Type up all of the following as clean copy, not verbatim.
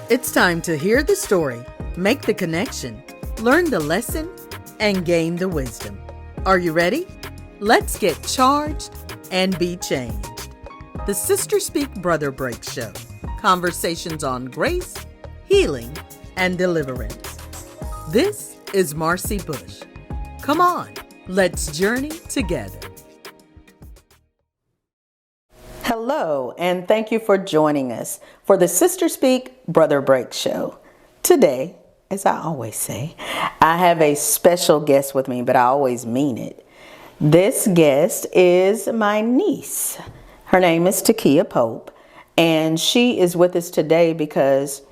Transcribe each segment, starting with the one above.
It's time to hear the story, make the connection, learn the lesson, and gain the wisdom. Are you ready? Let's get charged and be changed. The Sister Speak Brother Break Show. Conversations on grace, healing, and deliverance. This is Marcy Bush. Come on, let's journey together. Hello, and thank you for joining us for the Sister Speak Brother Break Show. Today, as I always say, I have a special guest with me, but I always mean it. This guest is my niece. Her name is Tekia Pope, and she is with us today because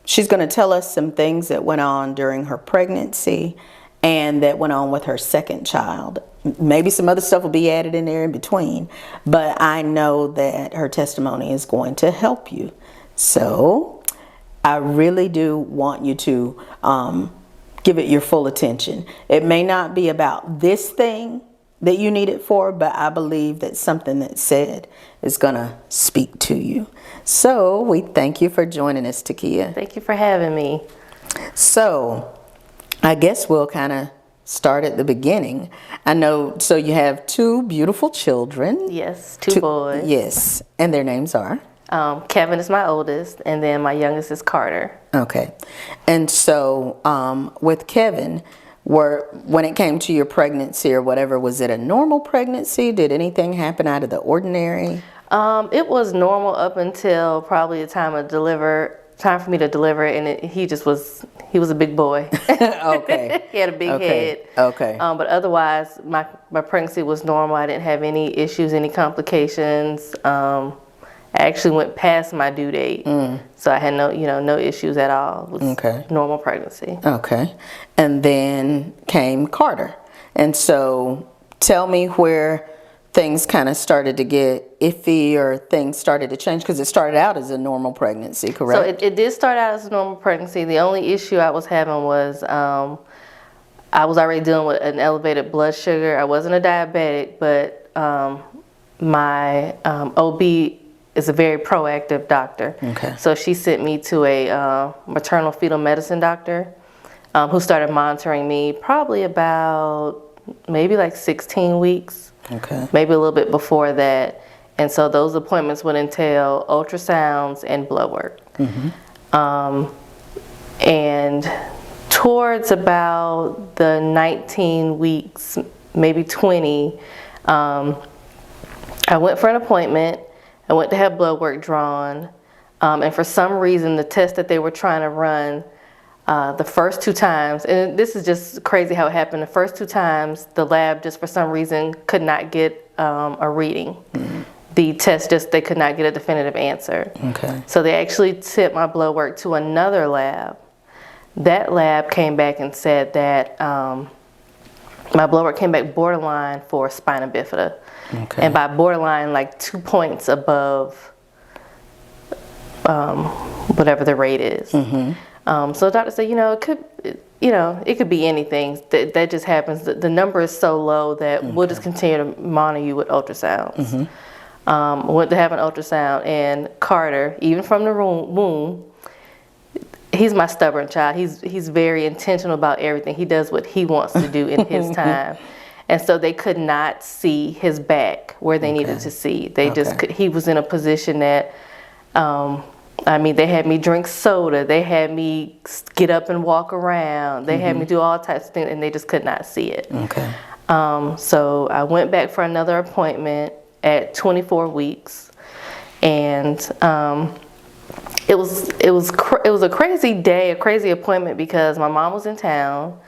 she's going to tell us some things that went on during her pregnancy and that went on with her second child. Maybe some other stuff will be added in there in between, but I know that her testimony is going to help you. So I really do want you to give it your full attention. It may not be about this thing that you need it for, but I believe that something that's said is going to speak to you. So we thank you for joining us, Tekia. Thank you for having me. So I guess we'll kind of start at the beginning. I know, so you have two beautiful children. Yes, two boys. Yes, and their names are? Kevin is my oldest, and then my youngest is Karter. Okay. And so with Kevin, when it came to your pregnancy or whatever, was it a normal pregnancy? Did anything happen out of the ordinary? It was normal up until probably the time for me to deliver, and he was a big boy. Okay. He had a big head. Okay. But otherwise, my pregnancy was normal. I didn't have any issues, any complications. I actually went past my due date, so I had no issues at all. It was normal pregnancy. Okay. And then came Karter. And so tell me where things kind of started to get iffy or things started to change, because it started out as a normal pregnancy, correct? So it did start out as a normal pregnancy. The only issue I was having was I was already dealing with an elevated blood sugar. I wasn't a diabetic, but my OB is a very proactive doctor. Okay. So she sent me to a maternal fetal medicine doctor who started monitoring me probably about maybe like 16 weeks. Okay. Maybe a little bit before that. And so those appointments would entail ultrasounds and blood work. And towards about the 19 weeks, maybe 20, I went for an appointment. I went to have blood work drawn. And for some reason, the test that they were trying to run, the first two times, and this is just crazy how it happened, the first two times the lab just for some reason could not get a reading. The test they could not get a definitive answer. Okay. So they actually sent my blood work to another lab. That lab came back and said that my blood work came back borderline for spina bifida. Okay. And by borderline, like 2 points above whatever the rate is. So the doctor said, it could be anything. That just happens. The number is so low that we'll just continue to monitor you with ultrasounds. Went to have an ultrasound, and Karter, even from the womb, he's my stubborn child. He's very intentional about everything. He does what he wants to do in his time. And so they could not see his back where they needed to see. He was in a position that, they had me drink soda. They had me get up and walk around. They had me do all types of things, and they just could not see it. Okay. So I went back for another appointment at 24 weeks, and it was a crazy day, a crazy appointment, because my mom was in town.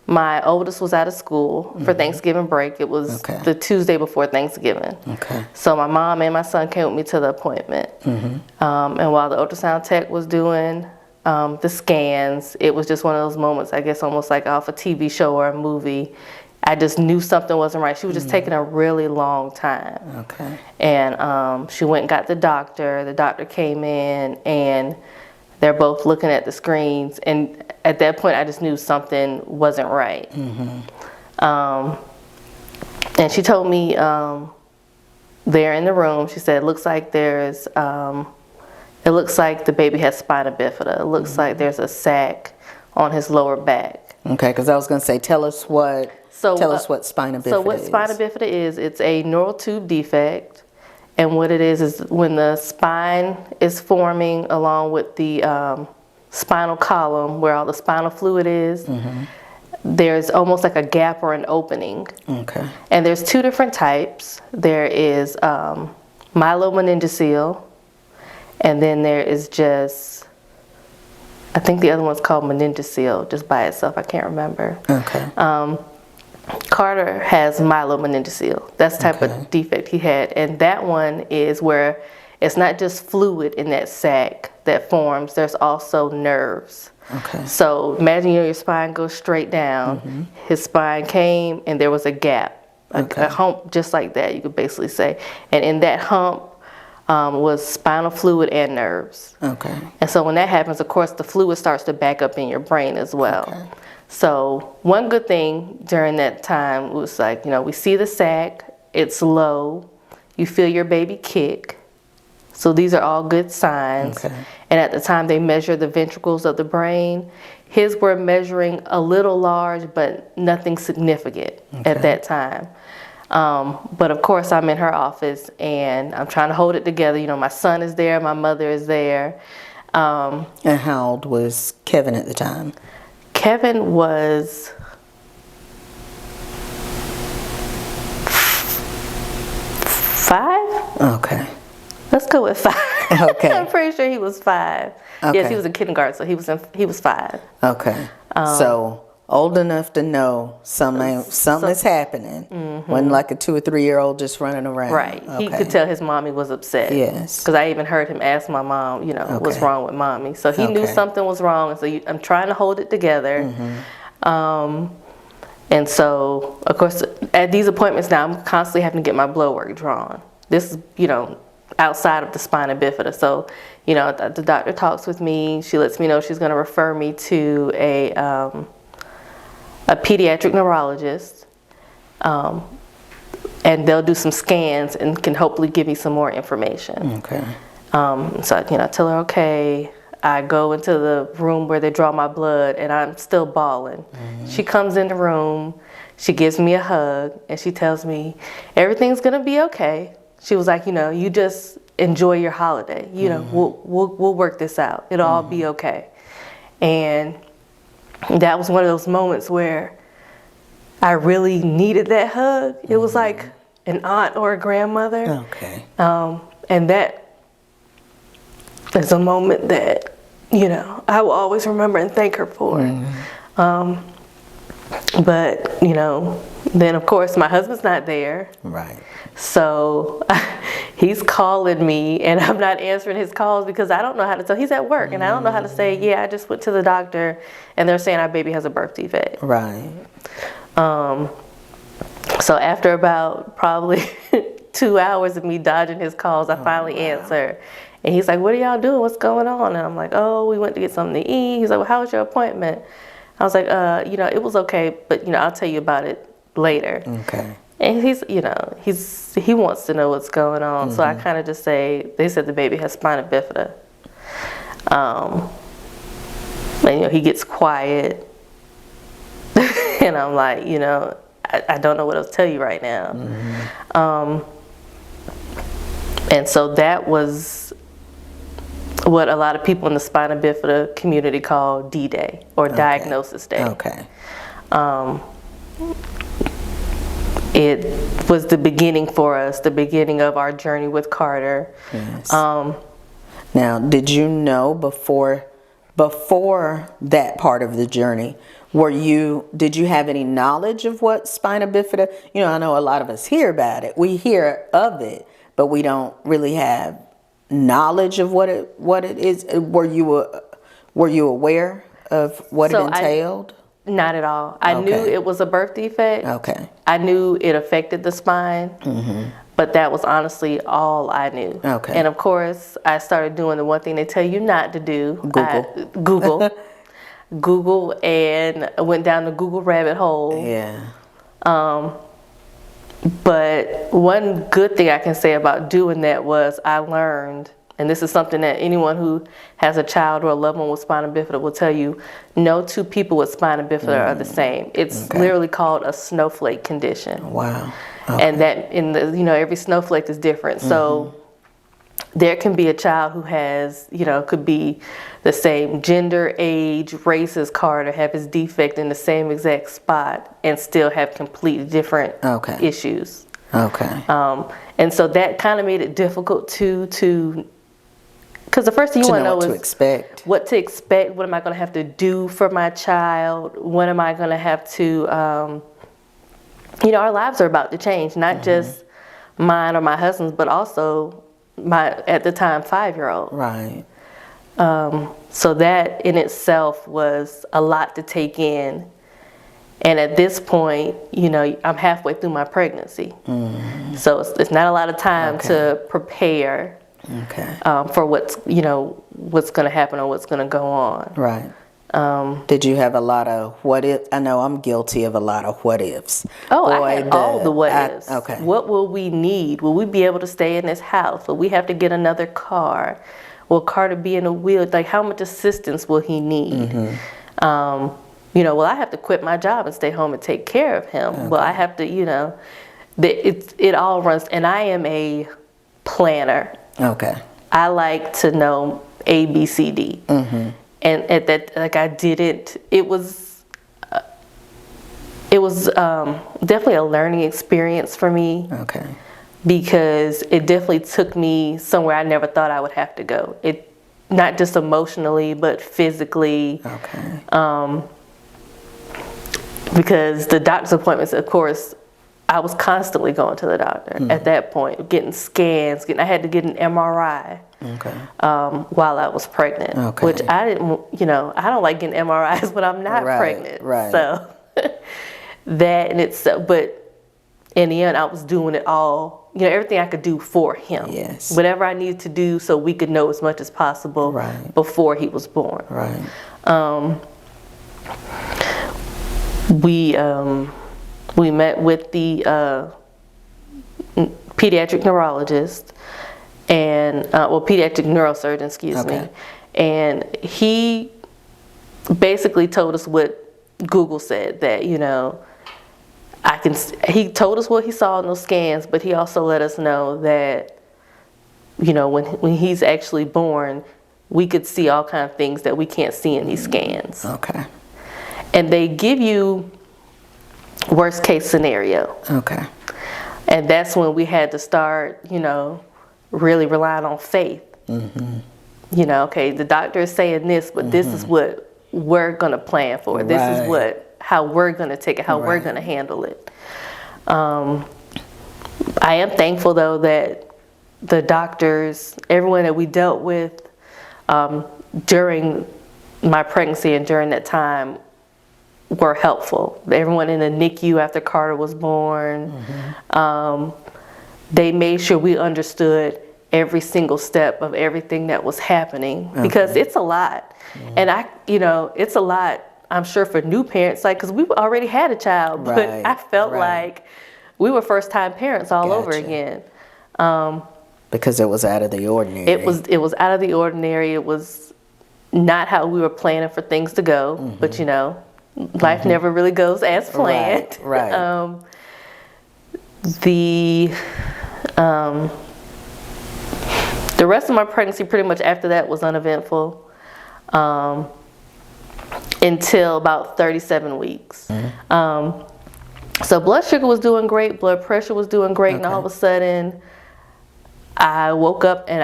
My oldest was out of school for Thanksgiving break. It was the Tuesday before Thanksgiving. Okay. So my mom and my son came with me to the appointment. And while the ultrasound tech was doing the scans, it was just one of those moments, I guess almost like off a TV show or a movie. I just knew something wasn't right. She was just taking a really long time. Okay. And she went and got the doctor. The doctor came in, and they're both looking at the screens, and at that point I just knew something wasn't right. And she told me there in the room, she said, looks like there's it looks like the baby has spina bifida. It looks like there's a sac on his lower back. Okay, because I was going to say, tell us what spina bifida is. So what spina bifida is, it's a neural tube defect. And what it is when the spine is forming along with the spinal column where all the spinal fluid is, there's almost like a gap or an opening. Okay. And there's two different types. There is myelomeningocele, and then there is just, I think the other one's called meningocele, just by itself. I can't remember. Okay. Karter has myelomeningocele. That's the type of defect he had. And that one is where it's not just fluid in that sac that forms, there's also nerves. Okay. So imagine your spine goes straight down. His spine came and there was a gap, a hump just like that, you could basically say. And in that hump was spinal fluid and nerves. Okay. And so when that happens, of course, the fluid starts to back up in your brain as well. Okay. So one good thing during that time was like, we see the sac, it's low, you feel your baby kick. So these are all good signs. Okay. And at the time they measured the ventricles of the brain, his were measuring a little large, but nothing significant at that time. But of course I'm in her office and I'm trying to hold it together. My son is there, my mother is there. And how old was Kevin at the time? Kevin was 5. Okay. Let's go with 5. Okay. I'm pretty sure he was 5. Okay. Yes, he was in kindergarten, so he was 5. Okay. So old enough to know something is happening. When like a 2 or 3 year old just running around. Right. Okay. He could tell his mommy was upset. Yes. Because I even heard him ask my mom, what's wrong with mommy. So he knew something was wrong. And so I'm trying to hold it together. And so, of course, at these appointments now, I'm constantly having to get my blood work drawn. This is, outside of the spina bifida. So, the doctor talks with me. She lets me know she's going to refer me to a pediatric neurologist. And they'll do some scans and can hopefully give me some more information. Okay. So, I tell her, okay. I go into the room where they draw my blood and I'm still bawling. She comes in the room, she gives me a hug, and she tells me, everything's gonna be okay. She was like, you just enjoy your holiday. We'll work this out. It'll all be okay. And that was one of those moments where I really needed that hug. It was like an aunt or a grandmother. Okay. And that is a moment that, I will always remember and thank her for. But, then of course my husband's not there. Right. So he's calling me and I'm not answering his calls because I don't know how to tell. He's at work and I don't know how to say, yeah, I just went to the doctor and they're saying our baby has a birth defect. Right. So after about probably 2 hours of me dodging his calls, I finally answer. And he's like, what are y'all doing? What's going on? And I'm like, oh, we went to get something to eat. He's like, well, how was your appointment? I was like, it was okay, but, I'll tell you about it later. Okay. And he wants to know what's going on. So I kind of just say, they said the baby has spina bifida. And, he gets quiet. And I'm like, I don't know what else to tell you right now. And so that was what a lot of people in the spina bifida community call D-Day or Diagnosis Day. Okay. It was the beginning for us, the beginning of our journey with Karter. Yes. Now, did you know before that part of the journey, did you have any knowledge of what spina bifida? I know a lot of us hear about it. We hear of it, but we don't really have knowledge of what it is. Were you aware of what it entailed? Not at all. I knew it was a birth defect. Okay. I knew it affected the spine, but that was honestly all I knew. Okay. And of course, I started doing the one thing they tell you not to do. Google. Google, and I went down the Google rabbit hole. Yeah. But one good thing I can say about doing that was I learned and this is something that anyone who has a child or a loved one with spina bifida will tell you, no two people with spina bifida are the same. It's literally called a snowflake condition. Wow. And that every snowflake is different. So there can be a child who has, could be the same gender, age, race as Karter, have his defect in the same exact spot, and still have completely different issues. Okay. And so that kind of made it difficult to because the first thing you want to know is what to expect. What am I going to have to do for my child? What am I going to have to, our lives are about to change, not just mine or my husband's, but also my, at the time, 5-year-old. Right. So that in itself was a lot to take in. And at this point, I'm halfway through my pregnancy. So it's not a lot of time to prepare for what's going to happen or what's going to go on. Right. Did you have a lot of what if? I know I'm guilty of a lot of what ifs. I had all the what ifs. Okay. What will we need? Will we be able to stay in this house? Will we have to get another car? Will Karter be in a wheel? Like, how much assistance will he need? Will I have to quit my job and stay home and take care of him? Well, I have to, it all runs, and I am a planner. Okay. I like to know A, B, C, D. And at that, I didn't, it was definitely a learning experience for me. Okay. Because it definitely took me somewhere I never thought I would have to go. It, not just emotionally, but physically. Okay. Because the doctor's appointments, of course, I was constantly going to the doctor at that point, getting scans, I had to get an MRI while I was pregnant, which I didn't, I don't like getting MRIs when I'm not pregnant. Right. So that in itself, but in the end, I was doing it all, everything I could do for him. Yes. Whatever I needed to do so we could know as much as possible before he was born. Right. We met with the pediatric neurologist and pediatric neurosurgeon, excuse me, and he basically told us what Google said, that he told us what he saw in those scans, but he also let us know that when he's actually born, we could see all kinds of things that we can't see in these scans. Okay. And they give you worst case scenario. Okay. And that's when we had to start, really relying on faith. The doctor is saying this, but this is what we're going to plan for. This is how we're going to take it, how we're going to handle it. I am thankful, though, that the doctors, everyone that we dealt with during my pregnancy and during that time, were helpful. Everyone in the NICU after Karter was born, they made sure we understood every single step of everything that was happening, because it's a lot. And it's a lot, I'm sure, for new parents, because we already had a child, but I felt like we were first-time parents all over again. Because it was out of the ordinary. It was out of the ordinary. It was not how we were planning for things to go, but life never really goes as planned. Right. The rest of my pregnancy, pretty much after that, was uneventful until about 37 weeks. So blood sugar was doing great, blood pressure was doing great, and all of a sudden, I woke up and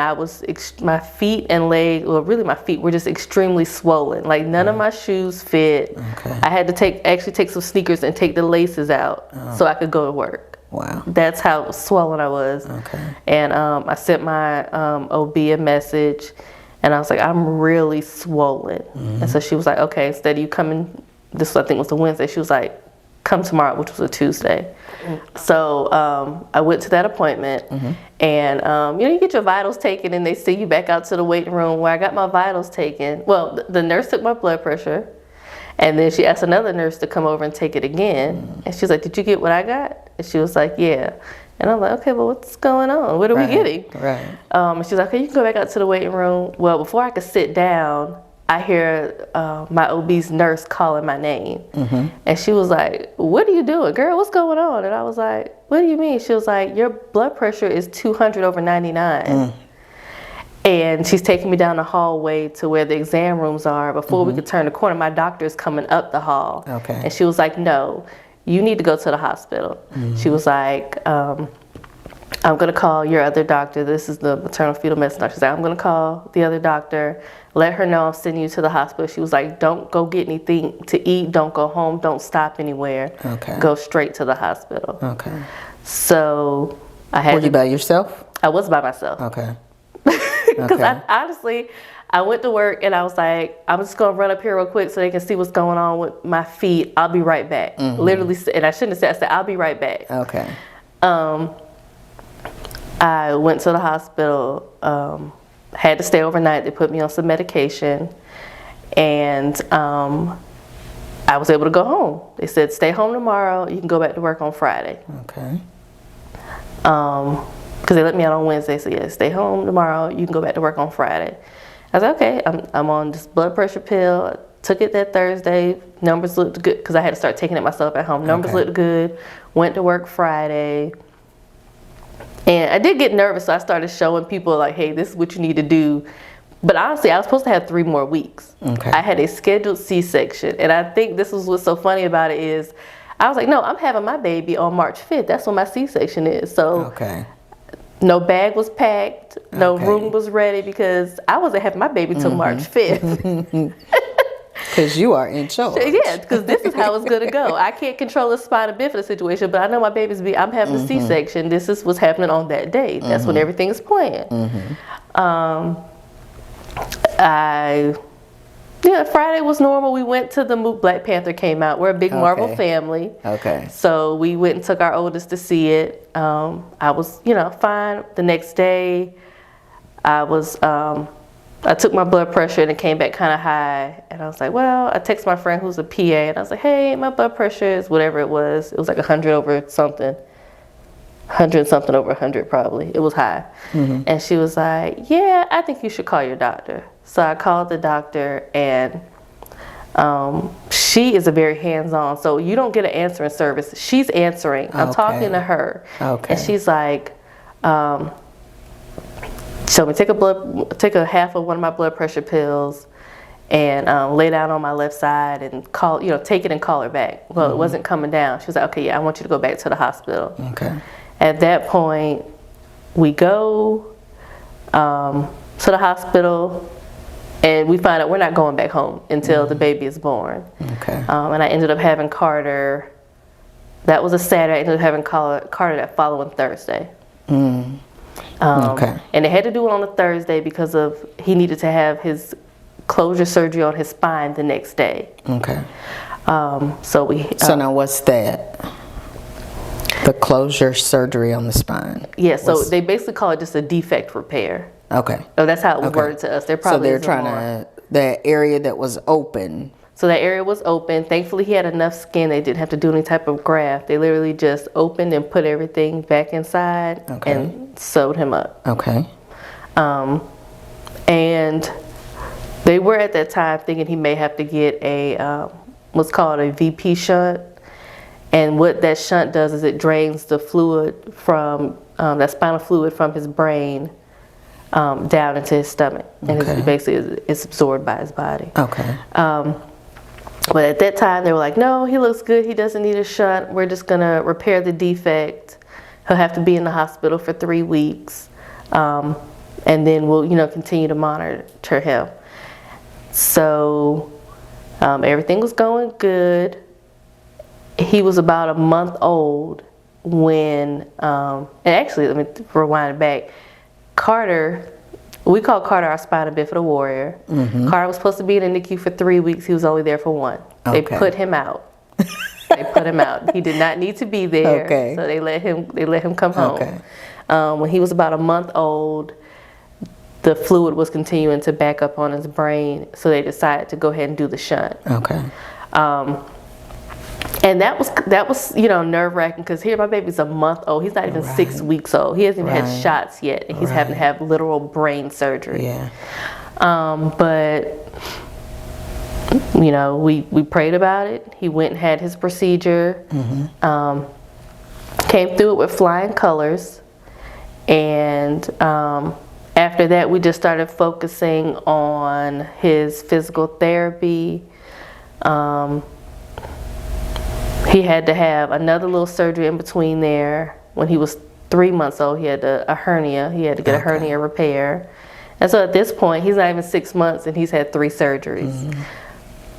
my feet and leg, well, really my feet were just extremely swollen. Like, none of my shoes fit. I had to actually take some sneakers and take the laces out so I could go to work. Wow. That's how swollen I was. And I sent my OB a message, and I was like, I'm really swollen. And so she was like, okay, instead of you coming, this I think was a Wednesday, she was like, come tomorrow, which was a Tuesday. So I went to that appointment, and you get your vitals taken, and they send you back out to the waiting room where I got my vitals taken. Well, the nurse took my blood pressure, and then she asked another nurse to come over and take it again. And she was like, did you get what I got? And she was like, yeah. And I'm like, okay, well, what's going on? What are we getting? Right. And she's like, okay, you can go back out to the waiting room. Well, before I could sit down, I hear my OB's nurse calling my name. And she was like, what are you doing? Girl, what's going on? And I was like, what do you mean? She was like, your blood pressure is 200/99. And she's taking me down the hallway to where the exam rooms are. Before we could turn the corner, my doctor's coming up the hall. Okay. And she was like, no, you need to go to the hospital. She was like, I'm going to call your other doctor. This is the maternal fetal medicine doctor. She's like, I'm going to call the other doctor, let her know I'm sending you to the hospital. She was like, don't go get anything to eat. Don't go home. Don't stop anywhere. Okay. Go straight to the hospital. Okay. So I had Were you by yourself? I was by myself. Okay. Because I went to work and I was like, I'm just going to run up here real quick so they can see what's going on with my feet. I'll be right back. Literally, and I shouldn't have said, I said, I'll be right back. Okay. I went to the hospital, had to stay overnight. They put me on some medication, and I was able to go home. They said, stay home tomorrow. You can go back to work on Friday. Okay. Because they let me out on Wednesday, so yeah, stay home tomorrow. You can go back to work on Friday. I was like, okay, I'm on this blood pressure pill. I took it that Thursday. Numbers looked good because I had to start taking it myself at home. Numbers looked good. Went to work Friday. And I did get nervous, so I started showing people like, hey, this is what you need to do. But honestly, I was supposed to have 3 more weeks. Okay. I had a scheduled C-section. And I think this is what's so funny about it is, I was like, no, I'm having my baby on March 5th. That's when my C-section is. So Okay. no bag was packed, no Okay. room was ready because I wasn't having my baby till March 5th. Because you are in charge. Yeah, because this is how it's going to go. I can't control the spina bifida situation, but I know my baby's I'm having a C-section. This is what's happening on that day. That's when everything is planned. Friday was normal. We went to the Black Panther came out. We're a big Marvel family. Okay. So we went and took our oldest to see it. I was, fine. The next day, I took my blood pressure and it came back kind of high. And I was like, well, I texted my friend who's a PA and I was like, hey, my blood pressure is whatever it was. It was like 100 over something. 100 something over 100 probably. It was high. And she was like, yeah, I think you should call your doctor. So I called the doctor and she is a very hands-on. So you don't get an answering service. She's answering. I'm talking to her. Okay. And she's like, so we take a half of one of my blood pressure pills and lay down on my left side and take it and call her back. Well, it wasn't coming down. She was like, okay, yeah, I want you to go back to the hospital. Okay. At that point, we go to the hospital and we find out we're not going back home until the baby is born. Okay. And I ended up having Karter. That was a Saturday. I ended up having Karter that following Thursday. Okay. And they had to do it on a Thursday because he needed to have his closure surgery on his spine the next day. Okay. So now what's that? The closure surgery on the spine. Yeah, so they basically call it just a defect repair. Okay. Oh, that's how it was worded to us. They're trying to, that area that was open. So that area was open. Thankfully, he had enough skin. They didn't have to do any type of graft. They literally just opened and put everything back inside and sewed him up. Okay. And they were at that time thinking he may have to get a, what's called a VP shunt. And what that shunt does is it drains the fluid from, that spinal fluid from his brain down into his stomach. And it's absorbed by his body. Okay. But at that time, they were like, no, he looks good. He doesn't need a shunt. We're just going to repair the defect. He'll have to be in the hospital for 3 weeks. And then we'll, continue to monitor him. So everything was going good. He was about a month old when, and actually, let me rewind it back. Karter, we call Karter our spina bifida warrior. Karter was supposed to be in the NICU for 3 weeks. He was only there for 1. They put him out. He did not need to be there. So they let him come home. When he was about a month old, the fluid was continuing to back up on his brain, so they decided to go ahead and do the shunt. And that was nerve wracking, because here my baby's a month old. He's not even 6 weeks old. He hasn't even had shots yet, and he's having to have literal brain surgery. Yeah. But we prayed about it. He went and had his procedure. Came through it with flying colors, and after that we just started focusing on his physical therapy. He had to have another little surgery in between there. When he was 3 months old, he had a hernia. He had to get a hernia repair. And so at this point, he's not even 6 months, and he's had 3 surgeries.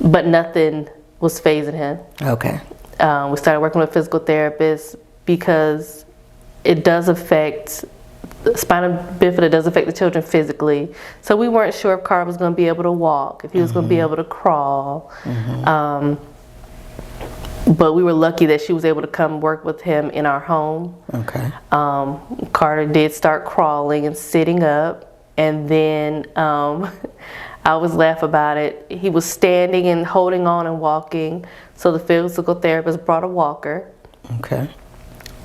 But nothing was phasing him. Okay. We started working with physical therapists, because it does affect, spina bifida does affect the children physically. So we weren't sure if Karter was going to be able to walk, if he was going to be able to crawl. But we were lucky that she was able to come work with him in our home. Okay. Karter did start crawling and sitting up, and then I always laugh about it. He was standing and holding on and walking, so the physical therapist brought a walker. Okay.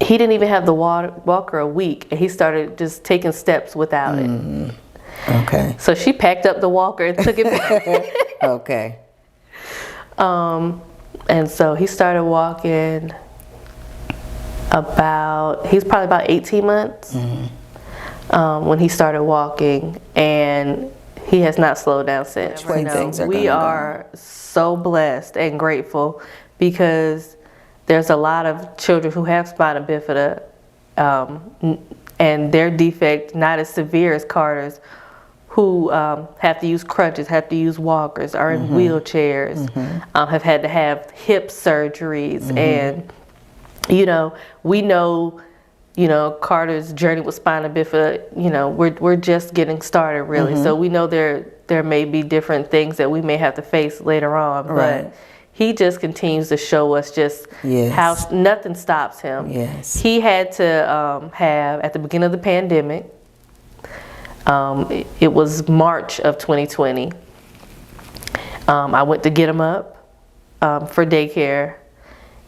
He didn't even have the walker a week, and he started just taking steps without it. Okay. So she packed up the walker and took it back. Okay. And so he started walking he's probably about 18 months when he started walking, and he has not slowed down since. We are so blessed and grateful, because there's a lot of children who have spina bifida, and their defect not as severe as Karter's, who have to use crutches, have to use walkers, are in wheelchairs, have had to have hip surgeries. And, we know, Karter's journey with spina bifida, we're just getting started, really. So we know there may be different things that we may have to face later on, but he just continues to show us just how nothing stops him. Yes. He had to have, at the beginning of the pandemic, it was March of 2020. I went to get him up for daycare,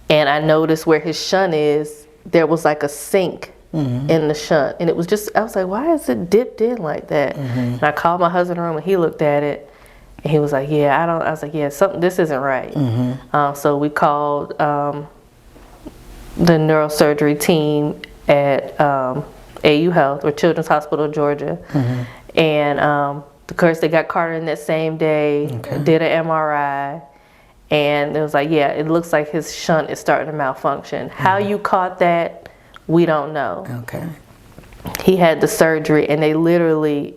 and I noticed where his shunt is, there was like a sink in the shunt. And it was just, I was like, why is it dipped in like that? And I called my husband in the room, and he looked at it, and he was like, I was like, this isn't right. So we called the neurosurgery team at AU Health, or Children's Hospital of Georgia. And of course they got Karter in that same day, did an MRI, and it was like, it looks like his shunt is starting to malfunction. How you caught that, we don't know. Okay. He had the surgery, and they literally,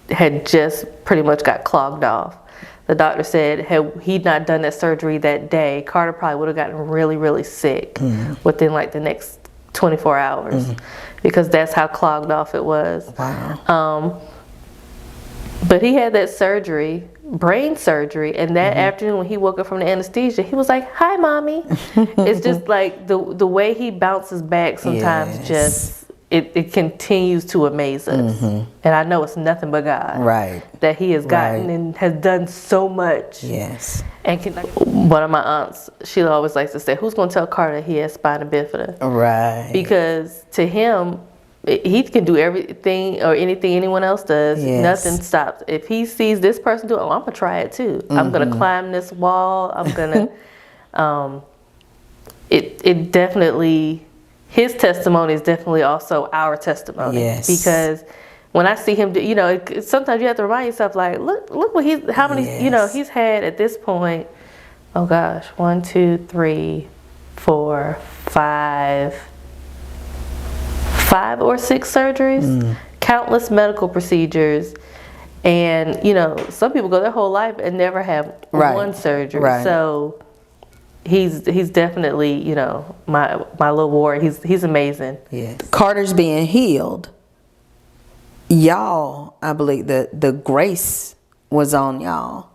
had just pretty much got clogged off. The doctor said had he not done that surgery that day, Karter probably would have gotten really, really sick within like the next 24 hours, because that's how clogged off it was. Wow. But he had that surgery, brain surgery, and that afternoon when he woke up from the anesthesia, he was like, "Hi, mommy." It's just like the way he bounces back sometimes, just it continues to amaze us. And I know it's nothing but God that he has gotten and has done so much. Yes. And one of my aunts, she always likes to say, "Who's going to tell Karter he has spina bifida?" Right. Because to him, he can do everything or anything anyone else does. Nothing stops. If he sees this person do it, I'm going to try it too. I'm going to climb this wall. I'm going to, it definitely, his testimony is definitely also our testimony. Yes. Because when I see him do, sometimes you have to remind yourself, like, look what how many, he's had at this point, oh gosh, 1, 2, 3, 4, 5 or 6 surgeries, countless medical procedures, and some people go their whole life and never have one surgery. So he's definitely my little warrior. He's amazing. Yes. Karter's being healed. Y'all, I believe the grace was on y'all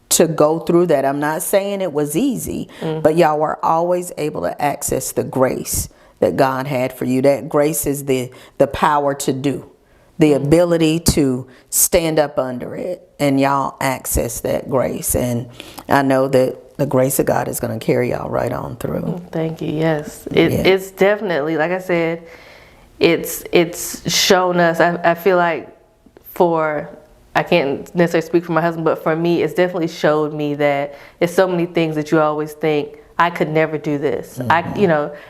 to go through that. I'm not saying it was easy, but y'all were always able to access the grace that God had for you. That grace is the power to do, the ability to stand up under it, and y'all access that grace. And I know that the grace of God is going to carry y'all right on through. Thank you. Yes, it's definitely, like I said, it's shown us. I feel like I can't necessarily speak for my husband, but for me, it's definitely showed me that it's so many things that you always think, I could never do this. I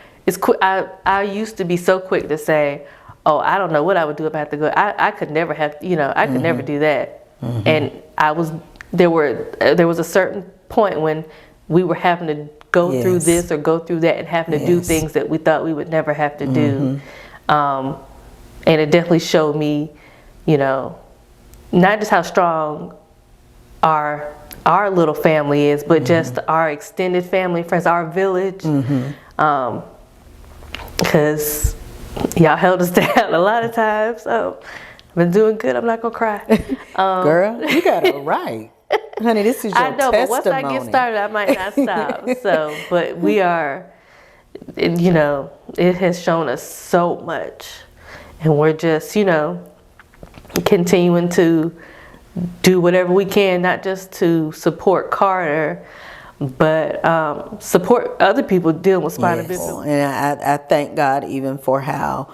used to be so quick to say, oh, I don't know what I would do if I had to go. I could never have, I could never do that. And there was a certain point when we were having to go through this or go through that and having to do things that we thought we would never have to do. And it definitely showed me, not just how strong our little family is, but just our extended family, friends, our village. Because y'all held us down a lot of times. So I've been doing good. I'm not going to cry. Girl, you got it right. Honey, this is your testimony. I know, but once I get started, I might not stop. But we are, it has shown us so much. And we're just, continuing to do whatever we can, not just to support Karter, but support other people dealing with spina bifida. And I thank God even for how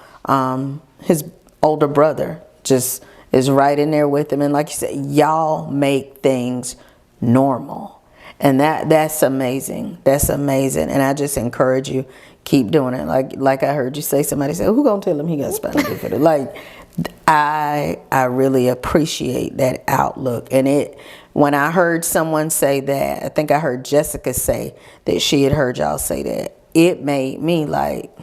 his older brother just is right in there with him. And like you said, y'all make things normal. And that's amazing. That's amazing. And I just encourage you, keep doing it. Like I heard you say, somebody said, who gonna tell him he got spina bifida? Like, I really appreciate that outlook. And when I heard someone say that, I think I heard Jessica say that she had heard y'all say that, it made me like,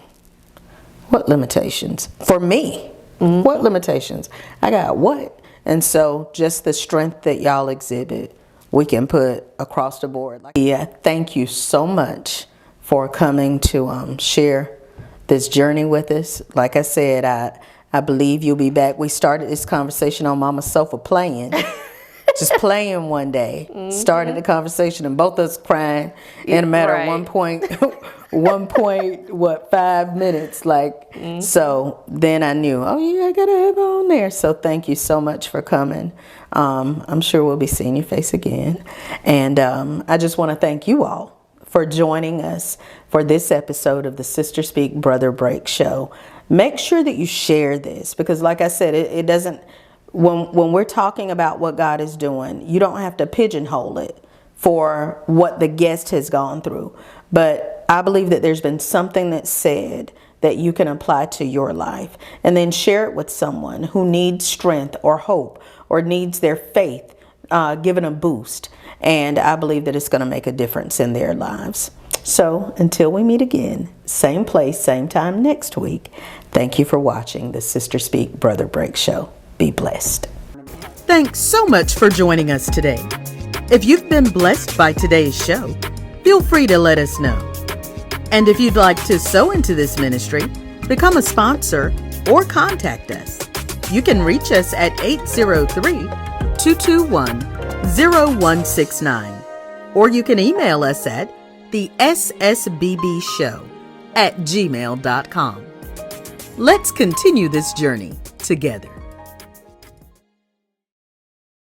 what limitations? For me, what limitations? I got what? And so just the strength that y'all exhibit, we can put across the board. Thank you so much for coming to share this journey with us. Like I said, I believe you'll be back. We started this conversation on Mama's sofa playing. Just playing one day. Started the conversation and both of us crying in a matter of 5 minutes. So then I knew, oh yeah, I gotta have her on there. So thank you so much for coming. I'm sure we'll be seeing your face again. And I just want to thank you all for joining us for this episode of the Sister Speak Brother Break show. Make sure that you share this, because like I said, it doesn't, when we're talking about what God is doing, you don't have to pigeonhole it for what the guest has gone through. But I believe that there's been something that's said that you can apply to your life, and then share it with someone who needs strength or hope or needs their faith given a boost. And I believe that it's going to make a difference in their lives. So until we meet again, same place, same time next week, thank you for watching the Sister Speak Brother Break show. Be blessed. Thanks so much for joining us today. If you've been blessed by today's show, feel free to let us know. And if you'd like to sow into this ministry, become a sponsor, or contact us, you can reach us at 803-221-0169. Or you can email us at thessbbshow@gmail.com. Let's continue this journey together.